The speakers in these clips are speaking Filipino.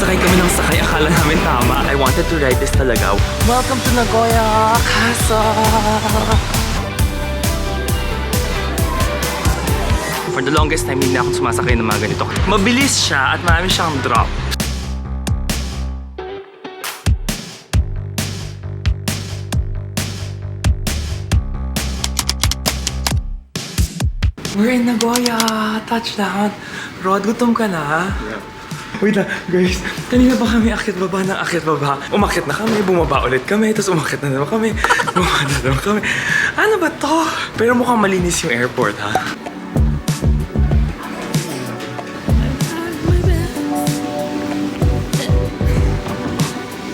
Sakay kami ng sakay. Akala namin tama. I wanted to ride this talaga. Welcome to Nagoya Castle! For the longest time, hindi na akong sumasakay ng mga ganito. Mabilis siya at marami siyang drop. We're in Nagoya! Touchdown! Rod, gutom ka na? Yeah. Wait lang, guys. Kanina pa kami akit baba ng akit baba. Umakit na kami, bumaba ulit kami, tapos umakit na naman kami. Bumaba na naman kami. Ano ba to? Pero mukhang malinis yung airport, ha?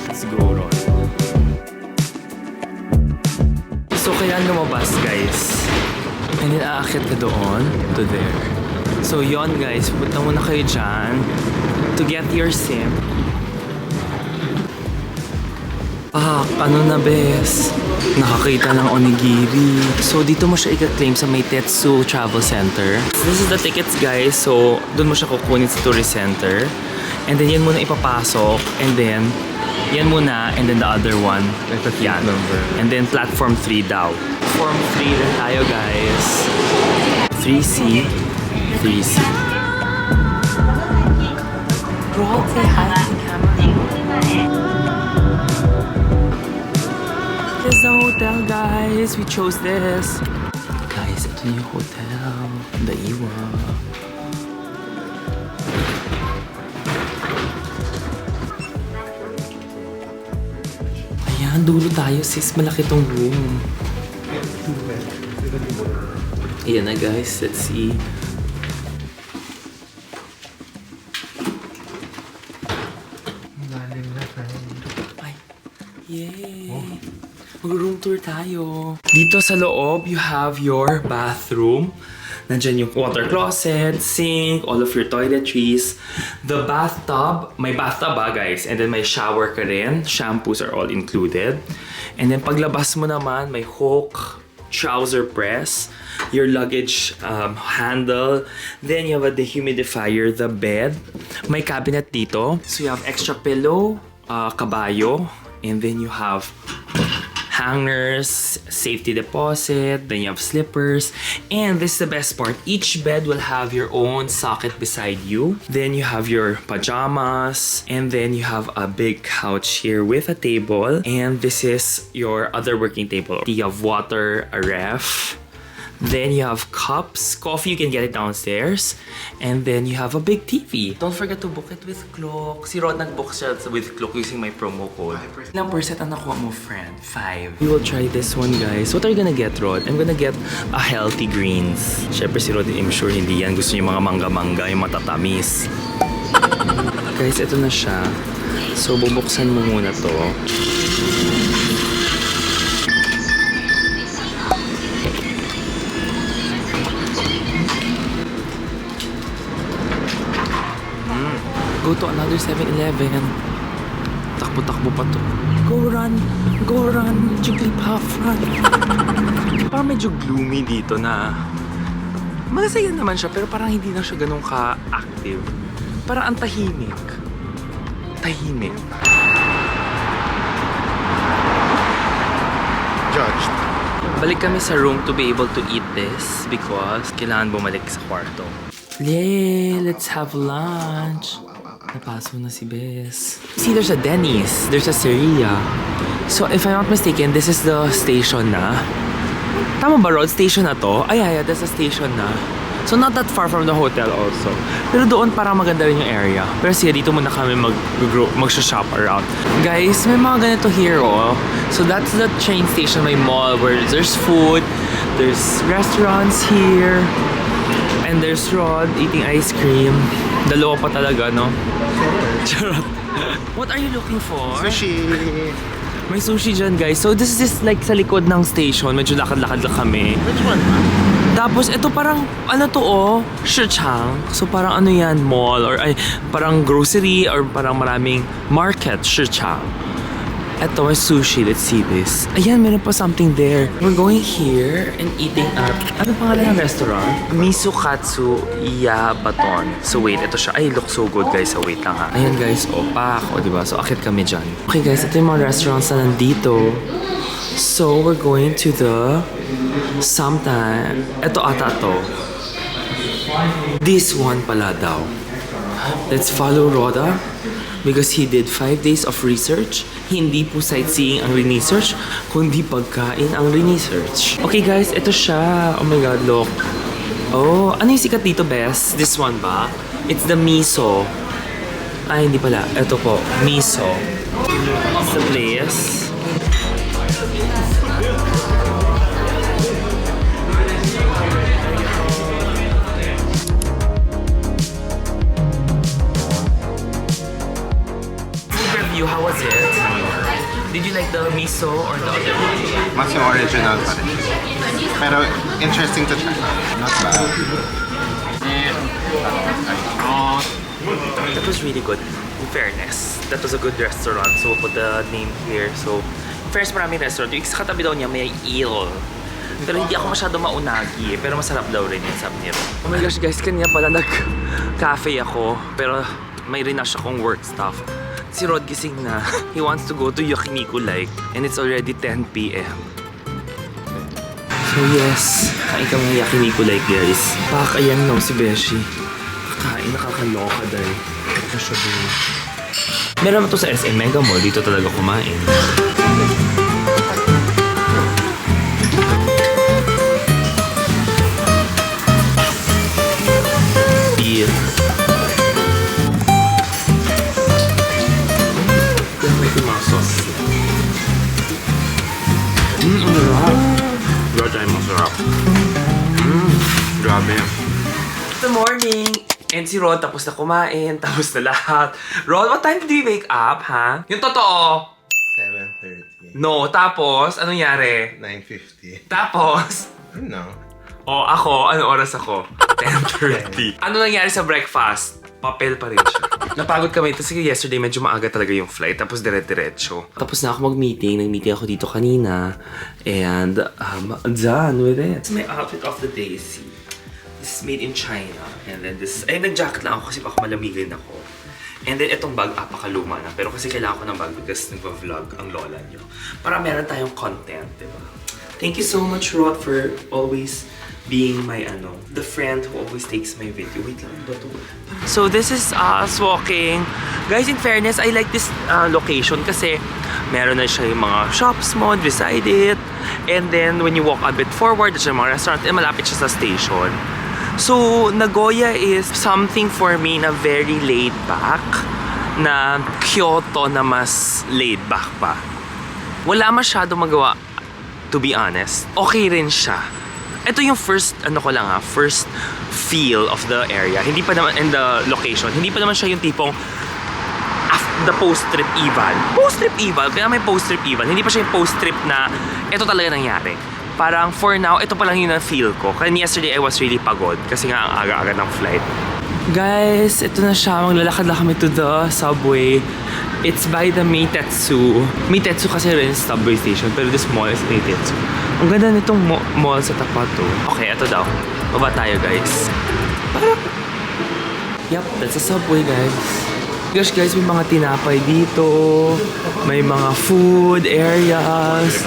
Let's go, Rod. So, kaya lumabas, guys. And then, aakit ka doon to there. So, yon guys. Punta muna kayo dyan to get your SIM. Ano na, bes? Nakakita ng onigiri. So, dito mo siya i-claim sa may Tetsu Travel Center. This is the tickets, guys. So, doon mo siya kukunin sa tourist center. And then, yan muna ipapasok. And then, yan muna. And then, the other one. Yan. And then, platform 3 daw. Platform 3 na tayo, guys. 3C. 3C. Rod, say hi to the camera. This is the hotel, guys. We chose this. Guys, ito yung hotel. The Iwa. Ayan, dulo tayo, sis. Malaki tong room. Ayan na, guys. Let's see. Ay, yay! Mag-room tour tayo. Dito sa loob, you have your bathroom. Nandyan yung water closet, sink, all of your toiletries. The bathtub, may bathtub guys. And then may shower ka rin. Shampoos are all included. And then paglabas mo naman, may hook, trouser press, your luggage handle. Then you have a dehumidifier, the bed. May cabinet dito. So you have extra pillow, kabayo. And then you have hangers, safety deposit, then you have slippers, and this is the best part. Each bed will have your own socket beside you. Then you have your pajamas, and then you have a big couch here with a table, and this is your other working table. You have water, a ref. Then you have cups, coffee, you can get it downstairs. And then you have a big TV. Don't forget to book it with Klook. Si Rod nag-book siya with Klook using my promo code. Ilang percent ang nakuha mo, friend? 5. We will try this one, guys. What are you gonna get, Rod? I'm gonna get a healthy greens. Syempre si Rod, I'm sure hindi yan. Gusto niya yung mga mangga-mangga, yung matatamis. Guys, ito na siya. So, bubuksan mo muna to. Go to another 7-Eleven. Takbo-takbo pa to. Go run! Go run! Jigglypuff, run! Parang medyo gloomy dito na masaya naman siya pero parang hindi na siya ganun ka-active. Parang ang tahimik. Tahimik. Judged. Balik kami sa room to be able to eat this because kailangan bumalik sa kwarto. Yay! Let's have lunch! Napaso na si Bes. See, there's a Denny's. There's a Ceria. So, if I'm not mistaken, this is the station na. Tama ba, Rod? Station na to? Ay, that's the station na. So, not that far from the hotel also. Pero doon parang maganda rin yung area. Pero sige, dito muna kami mag-shop around. Guys, may mga ganito here, oh. So, that's the train station, may mall where there's food. There's restaurants here. And there's Rod eating ice cream. Dalawa pa talaga, no? Charot. What are you looking for? Sushi. May sushi dyan, guys. So, this is like sa likod ng station. Medyo lakad-lakad lang kami. Which one? Tapos, ito parang, ano to, oh? Shichang. So, parang ano yan? Mall or, ay, parang grocery or parang maraming market. Shichang. Eto, may sushi. Let's see this. Ayan, meron pa something there. We're going here and eating at... Ano pangalan ng restaurant? Misukatsu Yabaton. So wait, ito siya. Ay, looks so good guys. So wait lang ha. Ayan guys, opak. O diba? So akit kami dyan. Okay guys, ito yung mga restaurants na nandito. So we're going to the... Sometime... Ito ata to. This one pala daw. Let's follow Roda. Because he did 5 days of research. Hindi po sightseeing ang research, kundi pagkain ang research. Okay guys, ito siya. Oh my god, look. Oh, ano yung sikat dito, Bes? This one ba? It's the miso. Ay, hindi pala. Ito po, miso. It's the place. How was it? Did you like the miso or the other one? Mas yung original pa rin. Pero interesting to try. Not bad. That was really good. In fairness, that was a good restaurant. So we'll put the name here. So, in fairness, maraming restaurant. Yung sa katabi daw niya may eel. Pero hindi ako masyado maunagi eh. Pero masarap daw rin yung sabi niya. Oh my gosh guys, kanina pala nag-cafe ako. Pero may rinash akong work stuff. Si Rod gising na. He wants to go to Yakiniku Lake and it's already 10 p.m. So yes, kain kami ng Yakiniku Lake guys. Pakakayan no si Beshi. Kakain, nakakaloka dahil. Meron mo to sa SM Mega Mall. Dito talaga kumain. Beer. Ang sarap. Grabe tayo masarap. Grabe. Good morning! And si Rod tapos na kumain, tapos na lahat. Rod, what time did we wake up, ha? Yung totoo? 7:30. No, tapos, anong nangyari? 9:50. Tapos, I don't know. ako, ano oras ako? 10:30. Ano nangyari sa breakfast? Papel pa rin siya. Napagod kami. Kasi yesterday medyo maaga talaga yung flight. Tapos dire-diretso. Tapos na ako mag-meeting. Nag-meeting ako dito kanina. And done with it. This is my outfit of the day. See? This is made in China. And then this... Ay, nag-jacket lang ako kasi baka malamigin ako. And then itong bag, apakaluma na. Pero kasi kailangan ko ng bag because nagpa-vlog ang lola nyo. Para meron tayong content, diba? Thank you so much, Rod, for always being my the friend who always takes my video. Wait lang, ba to? So this is us walking. Guys, in fairness, I like this location kasi meron na siya yung mga shops mo beside it. And then when you walk a bit forward, there's yung mga restaurant, and malapit siya sa station. So Nagoya is something for me na very laid back, na Kyoto na mas laid back pa. Wala masyado magawa, to be honest. Okay rin siya. Ito yung first feel of the area. Hindi pa naman, in the location, hindi pa naman siya yung tipong the post-trip eval. Post-trip eval, kaya may post-trip eval. Hindi pa siya yung post-trip na ito talaga nangyari. Parang for now, ito pa lang yung na-feel ko. Kaya yesterday, I was really pagod kasi nga ang aga-aga ng flight. Guys, ito na siya. Maglalakad lang kami to the subway. It's by the Meitetsu. Meitetsu kasi rin subway station, pero this mall is Meitetsu. Ang ganda nitong mall sa tapat to. Okay, ito daw. Baba tayo, guys. Parang... Yup, that's a subway, guys. Gosh, guys, may mga tinapay dito. May mga food areas.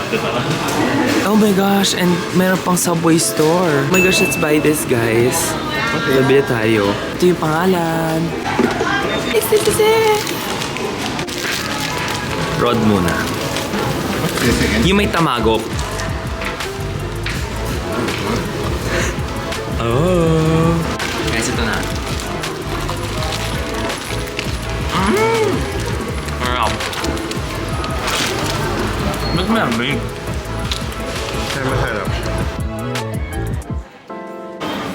Oh my gosh, and meron pang subway store. Oh my gosh, let's buy this, guys. Nabili tayo. Ito yung pangalan. Rod muna. Yung may tamago. Oh. Guys, ito na. Ba't malamig? Kaya masarap siya.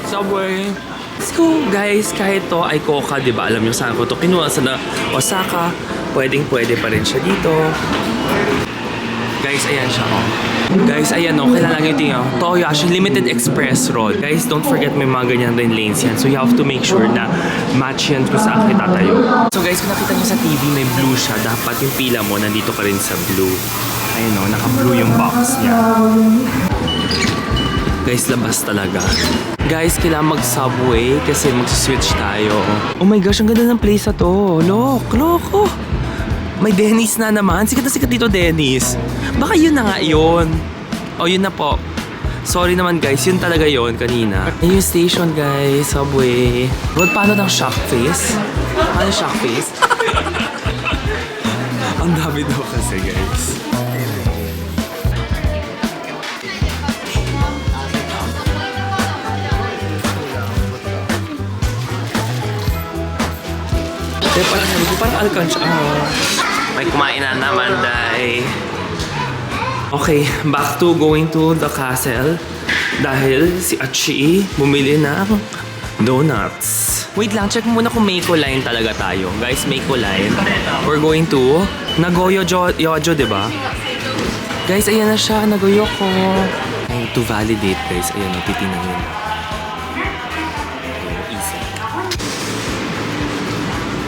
Subway. Let's go, guys. Kahit to ay Coca, di ba? Alam nyo saan ko to kinuha sa Osaka. Pwedeng-pwede pa rin siya dito. Guys, ayan siya, oh. Guys, ayan o, kailangan nyo tingnan. Toyoshi Limited Express Road. Guys, don't forget may mga ganyan din lanes yan. So you have to make sure na match yan kung saan kayo tatayo. So guys, kung nakita nyo sa TV may blue siya, dapat yung pila mo nandito ka rin sa blue. Ayun o, naka-blue yung box niya. Guys, labas talaga. Guys, kailangan mag-subway kasi mag-switch tayo. Oh my gosh, ang ganda ng place na to. Look, oh. May Dennis na naman. Sikat na sikat dito, Dennis. Baka yun na nga yun. Oh, yun na po. Sorry naman guys, yun talaga yun kanina. Ayun yung station guys, subway. Well, paano ng shock face? Paano shock face? Ang dami daw kasi guys. Parang alkansya. May kumain na naman, day. Okay, back to going to the castle. Dahil si Achi bumili ng donuts. Wait lang, check muna kung Meiko Line talaga tayo. Guys, Meiko Line. We're going to Nagoyo Yojo, diba? Guys, ayan na siya. Nagoyo ko. And to validate, guys. Ayan, titingnan yun.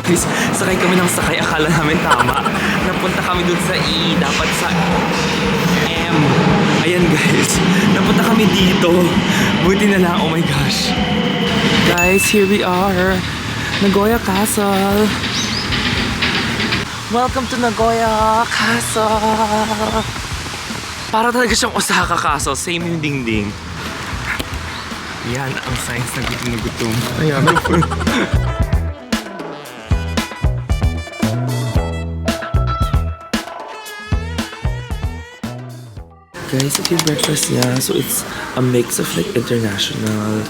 Guys, sakay kami ng sakay. Akala namin tama. Napunta kami dun sa E. Dapat sa M. Ayan guys. Napunta kami dito. Buti na lang. Oh my gosh. Guys, here we are. Nagoya Castle. Welcome to Nagoya Castle. Para talaga siyang Osaka Castle. Same yung dingding. Yan ang signs na gutom na gutom. Ayan. Guys, ito yung breakfast niya. So, it's a mix of like international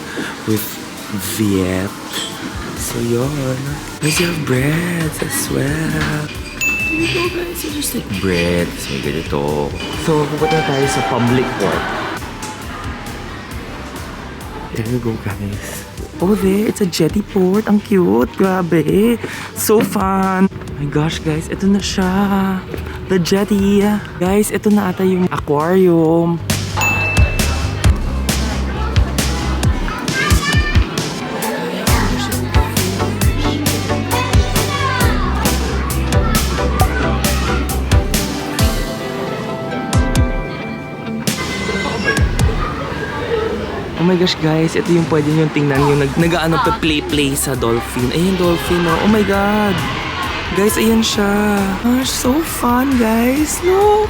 with Viet. So, yun. Guys, you have breads as well. Here you go, guys. You just like bread. So, may ganito. So, pupunta tayo sa public port. There you go, guys. Oh, there. It's a jetty port. Ang cute. Grabe. So fun. Oh my gosh, guys. Ito na siya. The jetty. Guys, ito na ata yung aquarium. Oh my gosh guys, ito yung pwede nyo tingnan yung nag-ano pa play sa dolphin. Ayun, dolphin oh. Oh my god. Guys, ayan siya. Gosh, so fun, guys. Look.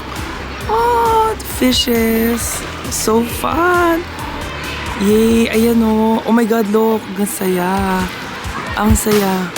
Oh, the fishes. So fun. Yay, ayan oh. Oh my God, look. Ang saya. Ang saya.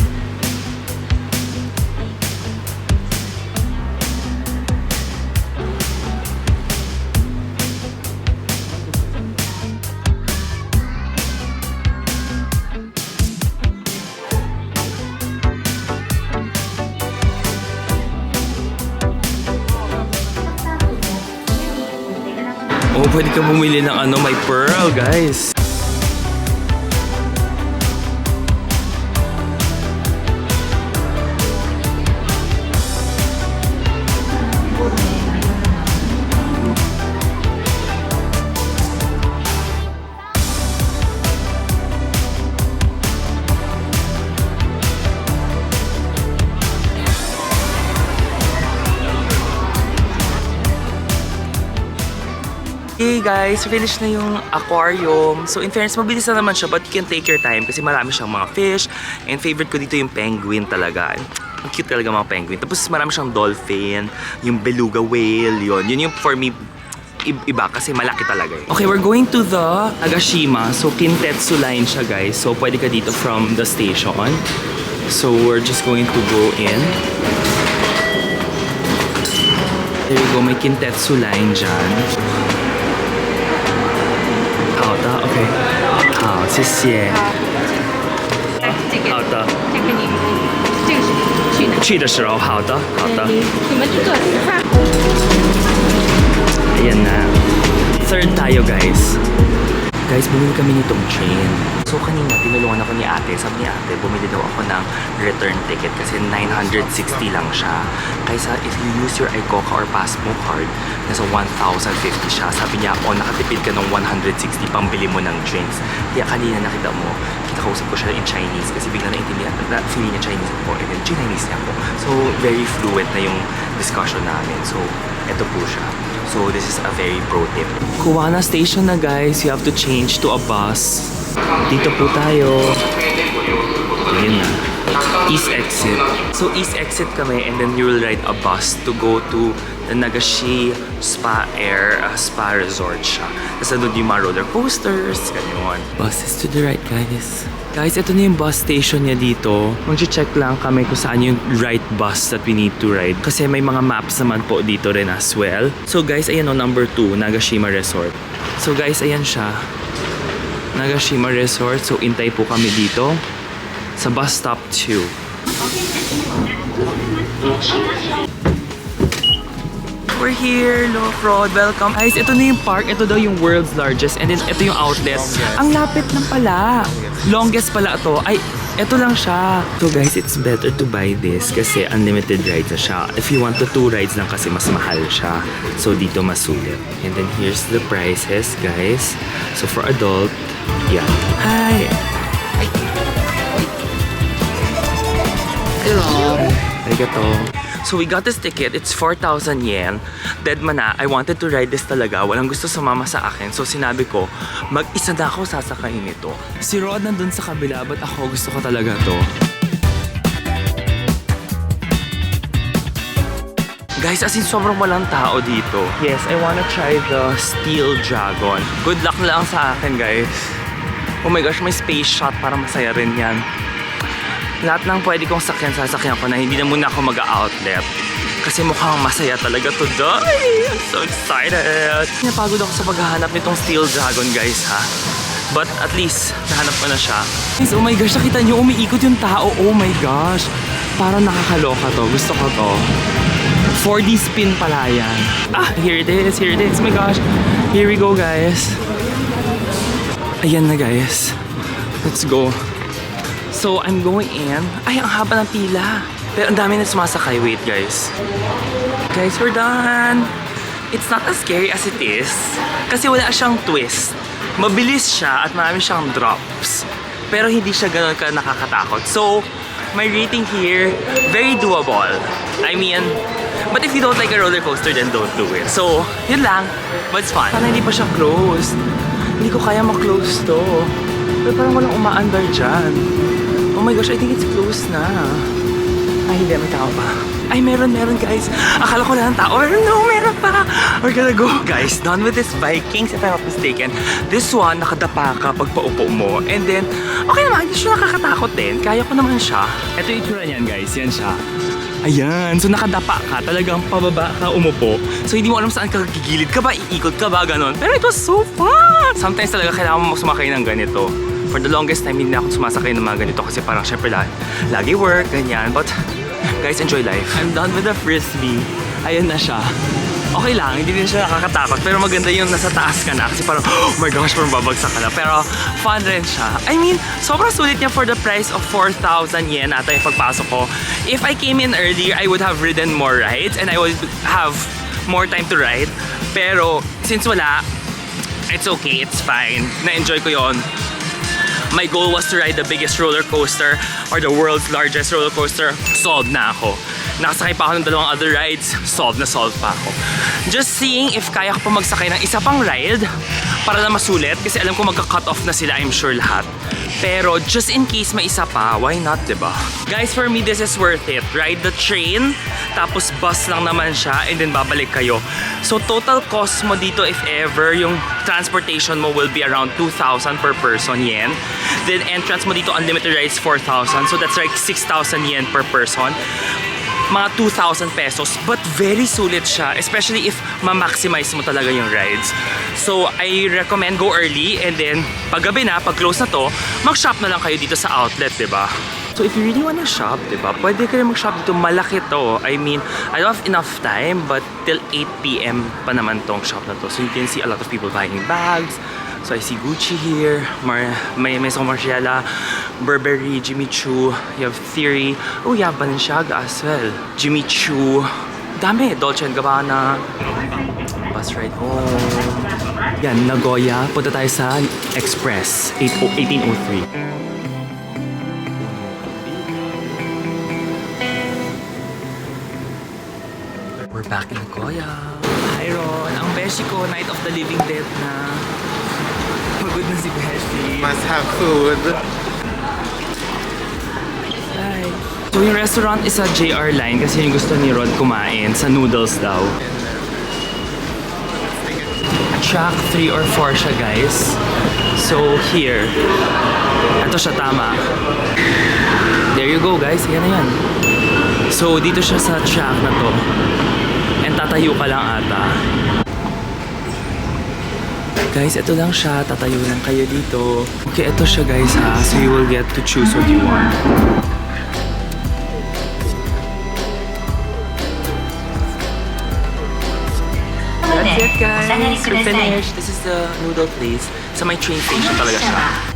Oh, pwede ka bumili ng ano, may pearl, guys. Okay guys, finish na yung aquarium. So in fairness, mabilis na naman siya but you can take your time kasi marami siyang mga fish. And favorite ko dito yung penguin talaga. Ang cute talaga mga penguin. Tapos marami siyang dolphin, yung beluga whale, yun. Yun yung for me, iba kasi malaki talaga eh. Okay, we're going to the Nagashima. So Kintetsu line siya guys. So pwede ka dito from the station. So we're just going to go in. There we go, may Kintetsu line dyan. 好的 OK 好谢谢好的这个你这个是去哪？去的时候好的好的你们去做实话。 ayan na third tayo guys bumili kami nitong train So kanina, tinulungan ako ni ate. Sabi ni ate, bumili daw ako ng return ticket kasi 960 lang siya. Kaysa if you use your iCoca or Pasmo card, nasa 1,050 siya. Sabi niya, nakatipid ka ng 160 pambili mo ng drinks. Kaya kanina nakita mo, kausap ko siya in Chinese kasi bigla naintindihan na feeling niya Chinese ako and then Chinese niya ako. So, very fluent na yung discussion namin. So, eto po siya. So, this is a very pro tip. Kuwana Station na guys. You have to change to a bus. Dito po tayo. Ayun na. East exit. So, east exit kami and then you will ride a bus to go to the Nagashi Spa Air Spa Resort siya. Tapos nandun yung mga roller coasters, ganyan. Buses to the right, guys. Guys, ito na yung bus station niya dito. Mag-check lang kami kung saan yung right bus that we need to ride. Kasi may mga maps naman po dito rin as well. So guys, ayan o, number 2, Nagashima Resort. So guys, ayan siya. Nagashima Resort. So, intay po kami dito sa bus stop 2. We're here, Loc Road. Welcome. Guys, ito na yung park. Ito daw yung world's largest. And then, ito yung outlet. Ang lapit lang pala. Longest pala ito. Ay, ito lang siya. So guys, it's better to buy this kasi unlimited rides na siya. If you want the 2 rides lang kasi mas mahal siya. So dito masulit. And then here's the prices, guys. So for adult, yeah. Hi! Hello! Arigato. So we got this ticket. It's 4,000 yen. Dead man na. I wanted to ride this talaga. Walang gusto sumama sa akin. So sinabi ko, mag-isa na ako sasakayin nito. Si Rod nandun sa kabila, but ako gusto ko talaga to. Guys, as in sobrang walang tao dito. Yes, I wanna try the Steel Dragon. Good luck na lang sa akin, guys. Oh my gosh, may space shot para masaya rin yan. Lahat ng pwede kong sasakyan ko na hindi na muna ako mag-outlet. Kasi mukhang masaya talaga today. I'm so excited. Napagod ako sa paghahanap nitong Steel Dragon, guys, ha? But at least, nahanap ko na siya. Guys, oh my gosh, nakita niyo, umiikot yung tao. Oh my gosh. Parang nakakaloka to. Gusto ko to. 4D spin pala yan. Ah, here it is. Here it is. Oh my gosh. Here we go, guys. Ayan na, guys. Let's go. So, I'm going in. Ay, ang haba ng pila. Pero ang dami na sumasakay. Wait, guys. Guys, we're done. It's not as scary as it is. Kasi wala siyang twist. Mabilis siya at marami siyang drops. Pero hindi siya ganun ka nakakatakot. So, my rating here, very doable. I mean, but if you don't like a roller coaster, then don't do it. So, yun lang. But it's fun. Parang hindi pa siya closed. Hindi ko kaya ma-close to. Pero parang walang umaandar dyan. Oh my gosh, I think it's closed na. Ay, hindi. May tao pa. Ay, meron, guys. Akala ko lang tao. Pero no, meron pa. We're gonna go. Guys, done with this Vikings, if I'm not mistaken. This one, nakadapa ka pag paupo mo. And then, okay naman, hindi siya nakakatakot din. Kaya ko naman siya. Ito yung itsura niyan, guys. Yan siya. Ayan. So, nakadapa ka. Talagang pababa ka, umupo. So, hindi mo alam saan ka gigilid ka ba, iikot ka ba, ganon. Pero it was so fun! Sometimes talaga kailangan mo sumakay ng ganito. For the longest time, hindi na ako sumasakay ng mga ganito kasi parang syempre lagi work, ganyan. But, guys, enjoy life. I'm done with the frisbee. Ayun na siya. Okay lang, hindi din siya nakakatakot. Pero maganda yung nasa taas ka na kasi parang, oh my gosh, parang babagsak ka na. Pero, fun rin siya. I mean, sobrang sulit niya for the price of 4,000 yen ata yung pagpasok ko. If I came in earlier, I would have ridden more rides and I would have more time to ride. Pero, since wala, it's okay, it's fine. Na-enjoy ko yon. My goal was to ride the biggest roller coaster or the world's largest roller coaster. Solved na ako. Nakasakay pa ako ng 2 other rides. Solved pa ako. Just seeing if kaya ko pa magsakay ng isa pang ride para na masulit. Kasi alam ko magka-cut off na sila, I'm sure lahat. Pero just in case may isa pa, why not, diba? Guys, for me, this is worth it. Ride the train, tapos bus lang naman siya, and then babalik kayo. So total cost mo dito, if ever, yung transportation mo will be around 2,000 per person yen. Then entrance mo dito, unlimited rides, 4,000. So that's like 6,000 yen per person. Mga 2,000 pesos, but very sulit siya, especially if ma-maximize mo talaga yung rides. So, I recommend go early and then pag gabi na, pag close na to, mag-shop na lang kayo dito sa outlet, diba? So, if you really wanna shop, diba, pwede ka rin mag-shop dito. Malaki to. I mean, I don't have enough time, but till 8 PM pa naman tong shop na to. So, you can see a lot of people buying bags, So I see Gucci here, may Maison Margiela, Burberry, Jimmy Choo, you have Theory. Oh, you have Balenciaga as well. Jimmy Choo. Dami. Dolce & Gabbana. Bus ride home. Yan, Nagoya. Punta tayo sa Express, 1803. We're back in Nagoya. Hi Ron, ang beshi ko, Night of the Living Dead na. Pagod na si beshi. Must have food. Hi. So yung restaurant is sa JR line kasi yung gusto ni Rod kumain sa noodles daw. Track 3 or 4 siya guys. So here, ito siya tama. There you go guys, yan na yan. So dito siya sa track na to. And tatayo ka lang ata. Guys, ito lang siya. Tatayo lang kayo dito. Okay, ito siya guys ha. So you will get to choose what you want. That's it guys. We're finished. This is the noodle place. Sa may train station talaga siya.